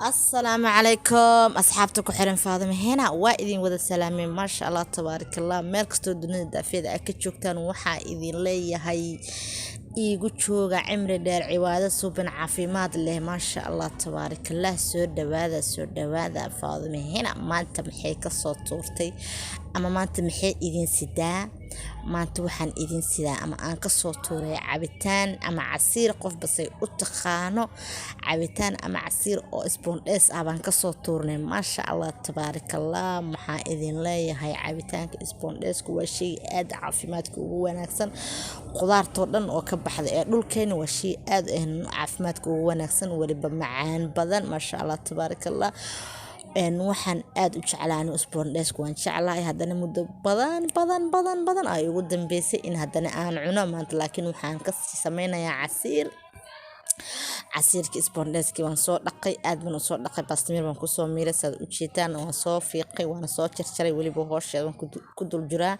السلام عليكم أصحابتك وحرم فاضمة هنا وإذن وذا سلامين ما شاء الله تبارك الله مالكستو دنيا دافيدا أكد شوكتان وحا إذن لي هاي iigu jooga cimri dheer ciwaado suban caafimaad leh ma sha Allah tabaarak Allah soo dhawaada faadime hina maanta maxay ka soo tuurtay ama maanta maxay idin sidaa maanta waxaan idin sidaa ama aan ka soo tuuray cabitaan ama casiir qof basay u taqaano cabitaan ama casiir oo isboondhees ah baan ka soo tuurnay ma sha Allah tabaarak Allah maxaa idin leeyahay cabitaanka isboondheesku waa shay aad caafimaadka ugu wanaagsan qudaarto dhan oo ka baxday ee dhulkeena waa shay aad caafimaadka ugu wanaagsan waliba macaan badan ma sha Allah tabaarak Allah waxaan aad u jeclaanay isboondheesku waan jeclahay haddana muddo badan ay ugu dambeysay in haddana aan cuno maanta laakiin waxaan ka sameynayaa casiirka isboondheeskii waan soo dhaqay aad baan u soo dhaqay baastamir baan kusoo miiray saad u jeedaan waan soo fiiqay waan soo jarjaray waliba hoosheeda waan ku dul jiraa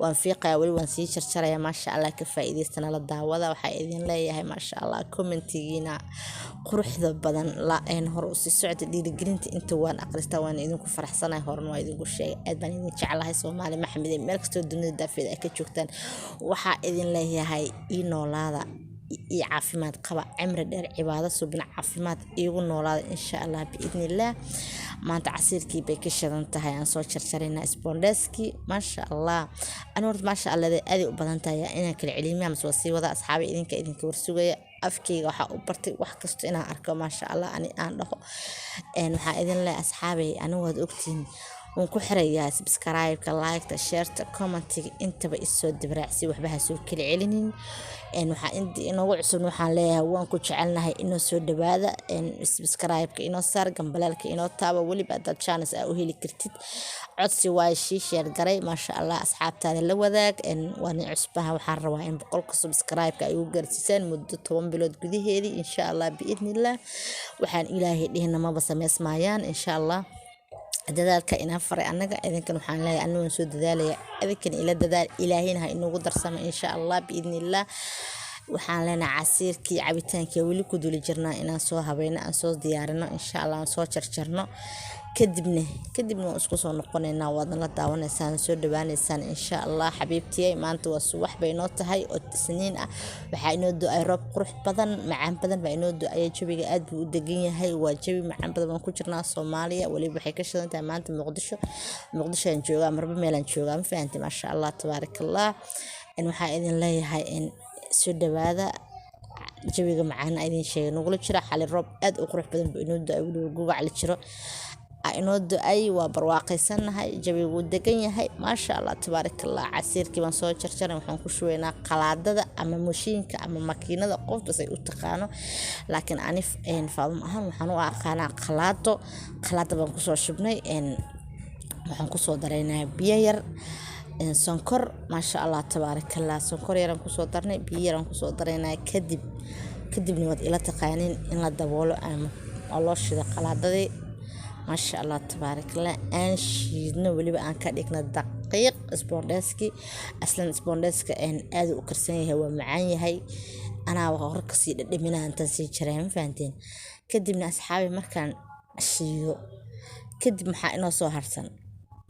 waan fiiqayaa wali waan sii jarjarayaa maasha Allah ka faa'iideystana la daawada waxaa idin leeyahay maasha Allah commentigiina quruxda badan la hor u sii socda dhiirigelinta inta waan aqristaa waan idinku faraxsanahay horna waa idinku sheegay aad baan idin jeclahay Soomaali Maxamed meel kastoo dunida daafeed ay ka joogtaan waxaa idin leeyahay ii noolaada iyo caafimaad qaba cimri dheer cibaado subin caafimaad iigu noolaada insha Allah biidni Allah maanta casiirkii bay ka shidan tahay aan soo jarjarayna isboondheeskii maasha Allah anoo maasha Allah aad u badan tahay inaan kala cilmiya ama soo sii wada asxaabi idinka warsugaya afkeyga waxa u bartay wax kasto inaan arko maasha Allah aan dhaho waxa idin leeyahay asxaabi anigu waad ogtiin waan ku xirayaa subscribe-ka like-ta share-ta comment-iga intaba isoo dibraacsi waxba ha soo kala celinin waxa inoogu cusub waxaan leeyahay waan ku jecelnahay inoo soo dhawaada subscribe-ka inoo saar gambalaalka inoo taaba waliba dad channels u heli kartid codsi waa share garay maasha Allah asxaabtaada la wadaag waan cusbaha waxaan rabaa in 100 subscribe-ka ay u gaarsiisaan muddo 10 bilood gudaheedii insha Allah biidnillah waxaan ilaahay dhihna ma sameysmayaan insha Allah dadaalka ina faray anaga idinkan waxaan leeyahay anuu soo dadaalaya idinkan ila dadaal ilaahina ha inoogu darsamo insha Allah biidnillah waxaan leenahay casiirkii cabitaankii wali ku duli jirnaa inaan soo habeeyno aan soo diyaarino insha Allah aan soo jarjarno kadibna waan isku soo noqonaynaa waadna la daawanaysaan soo dhawaanaysaan insha Allah xabiibtiyay maanta waa subax bay noo tahay oo isniin ah waxa inoo du'ay roob qurux badan macaan badan baa inoo du'ay jawiga aad buu u degan yahay waa jawi macaan badan ku jirnaa Soomaaliya waliba waxay ka shidan tahay maanta Muqdisho aan joogaa marba meelan joogaa ma fahanti ma sha Allah tabarakallah waxa idin leeyahay in soo dhawaada jawiga macaan idin sheegay nugula jira xali roob aad u qurux badan buu inoo du'ay waliba gugac la jiro inoo du'ay waa barwaaqaysanahay jawigu degan yahay maasha Allah tabarakallah casiirkii baan soo jarjaray waxaan ku shubaynaa qalaadada ama mashiinka ama makiinada qof basay u taqaano laakiin anif faadum ahaan waxaan u aqaanaa qalaado baan ku soo shubnay waxaan ku soo dareynaa biyo yar sonkor maasha Allah tabarakallah sonkor yar aan ku soo darnay biyo yar aan ku soo dareynaa kadibna wad ila taqaanin in la daboolo ama loo shido qalaadadii ما شاء الله تبارك الله أن شيدنا ولي بقى كديكنا دقيق اسبوندسكي أصلا اسبوندسك أن أذو كرسيه هو معاني هاي أنا وغرقصي دمنا أنت سيجرهم فانتين كدبنا أصحابي مركان الشيو كدب محا إنو صهرسن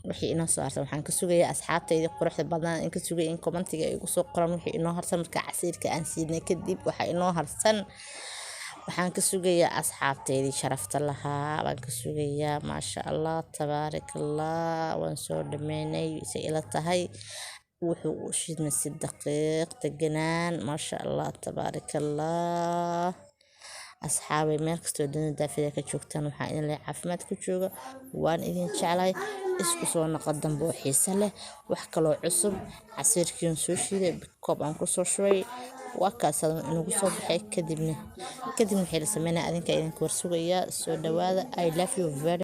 وحي إنو صهرسن وحان كسوغي أصحابتي دي قروح بدنا إن كسوغي إن كومنتي يقو سو قرن وحي إنو هرسن مركا عسير كأن سيدنا كدب وحي إنو هرسن waxaan ka sugayaa asxaabteedii sharafta lahaa baan ka sugayaa maasha Allah tabarakallah waan soo dhameynay si ila tahay wuxuu u shidmay 3 daqiiq deganaan maasha Allah tabarakallah asxaabay meel kastoo dunida daafida ka joogtaan waxaan idin leeyahay caafimaad ku jooga waan idin jeclahay isku soo noqon dambe oo xiiso leh wax kale oo cusub casiirkiin soo shiiday koob aan ku soo shubay وكاسد إنه قصة بحك كدبنا وحيل سمينا أذنك إذن كورسويا سو دوادا I love you very